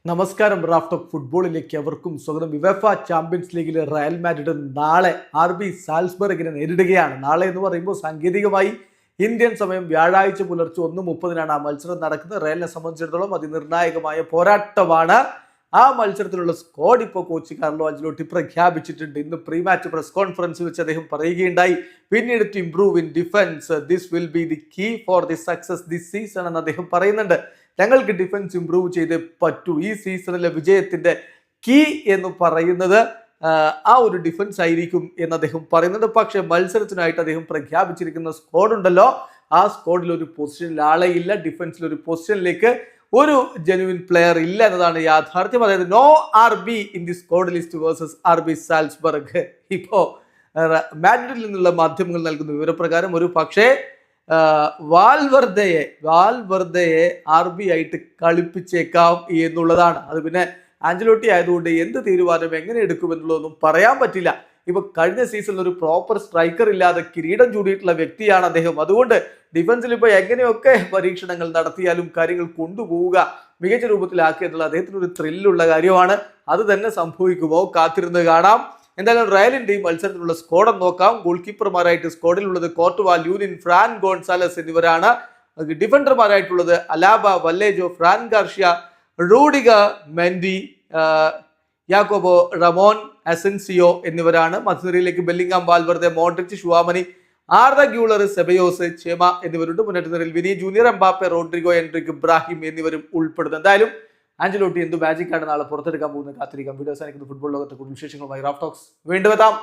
നമസ്കാരം. Raft of ഫുട്ബോളിലേക്ക് അവർക്കും സ്വാഗതം. യുവേഫ ചാമ്പ്യൻസ് ലീഗിലെ റയൽ മാഡ്രിഡ് നാളെ RB സാൽസ്ബർഗിനെ നേരിടുകയാണ്. നാളെ എന്ന് പറയുമ്പോൾ സാങ്കേതികമായി ഇന്ത്യൻ സമയം വ്യാഴാഴ്ച പുലർച്ചെ 1:30 ആ മത്സരം നടക്കുന്നത്. റയലിനെ സംബന്ധിച്ചിടത്തോളം അതിനിർണായകമായ പോരാട്ടമാണ്. ആ മത്സരത്തിലുള്ള സ്ക്വാഡ് ഇപ്പോൾ കോച്ച് കാർലോ അഞ്ചലോട്ടി പ്രഖ്യാപിച്ചിട്ടുണ്ട്. ഇന്ന് പ്രീ മാച്ച് പ്രസ് കോൺഫറൻസ് വെച്ച് അദ്ദേഹം പറയുകയുണ്ടായി, "We need to improve in defense. This will be the key for the success this season" എന്ന് അദ്ദേഹം പറയുന്നുണ്ട്. ഞങ്ങൾക്ക് ഡിഫൻസ് ഇംപ്രൂവ് ചെയ്തേ പറ്റൂ. ഈ സീസണിലെ വിജയത്തിന്റെ കീ എന്ന് പറയുന്നത് ആ ഒരു ഡിഫൻസ് ആയിരിക്കും എന്ന് അദ്ദേഹം പറയുന്നുണ്ട്. പക്ഷെ മത്സരത്തിനായിട്ട് അദ്ദേഹം പ്രഖ്യാപിച്ചിരിക്കുന്ന സ്ക്വാഡ് ഉണ്ടല്ലോ, ആ സ്ക്വാഡിൽ ഒരു പൊസിഷനിൽ ആളെ ഇല്ല. ഡിഫൻസിൽ ഒരു പൊസിഷനിലേക്ക് ഒരു ജെനുവിൻ പ്ലെയർ ഇല്ല എന്നതാണ് യാഥാർത്ഥ്യം. അതായത് no RB in the squad list versus RB Salzburg. ഇപ്പോ മാഡ്രിഡിൽ നിന്നുള്ള മാധ്യമങ്ങൾ നൽകുന്ന വിവരപ്രകാരം ഒരു പക്ഷേ വാൽവർദയെ RB ആയിട്ട് കളിപ്പിച്ചേക്കാം എന്നുള്ളതാണ്. അത് പിന്നെ ആഞ്ചലോട്ടി ആയതുകൊണ്ട് എന്ത് തീരുമാനം എങ്ങനെ എടുക്കുമെന്നുള്ളതൊന്നും പറയാൻ പറ്റില്ല. ഇപ്പൊ കഴിഞ്ഞ സീസണിൽ ഒരു പ്രോപ്പർ സ്ട്രൈക്കർ ഇല്ലാതെ കിരീടം ചൂടിയിട്ടുള്ള വ്യക്തിയാണ് അദ്ദേഹം. അതുകൊണ്ട് ഡിഫൻസിൽ ഇപ്പൊ എങ്ങനെയൊക്കെ പരീക്ഷണങ്ങൾ നടത്തിയാലും കാര്യങ്ങൾ കൊണ്ടുപോവുക, മികച്ച രൂപത്തിലാക്കുക എന്നുള്ളത് അദ്ദേഹത്തിന് ഒരു ത്രില്ലുള്ള കാര്യമാണ്. അത് തന്നെ സംഭവിക്കുമോ? കാത്തിരുന്ന് കാണാം. എന്തായാലും റയലിന്റെ ഈ മത്സരത്തിലുള്ള സ്ക്വാഡ് നോക്കാം. ഗോൾ കീപ്പർമാരായിട്ട് സ്ക്വാഡിലുള്ളത് കോർട്ടുവാ, ലൂനിൻ, ഫ്രാൻ ഗോൺസാലസ് എന്നിവരാണ്. ഡിഫൻഡർമാരായിട്ടുള്ളത് Alaba, Vallejo, Fran Garcia, Rudiger, Mendy, Jacobo, Ramon, Asensio എന്നിവരാണ്. മധ്യനിരയിലേക്ക് Bellingham, Valverde, Modric, Tchouameni, Arda Guler, Ceballos, Chema എന്നിവരുണ്ട്. മുന്നേറ്റ നിരയിൽ Vini Junior, Mbappe, Rodrygo, Endrick, Ibrahim എന്നിവരും ഉൾപ്പെടുന്നു. എന്തായാലും ആഞ്ചലോട്ടി എന്ത് മാജിക്കാണ് നാളെ പുറത്തെടുക്കാൻ പോകുന്നത് കാത്തിരിക്കാം. വീഡിയോ അവസാനിക്കുന്ന ഫുട്ബോൾ ലോകത്തെ കൂടുതൽ വിശേഷങ്ങളുമായി റാഫ് ടോക്സ് വീണ്ടും എത്താം.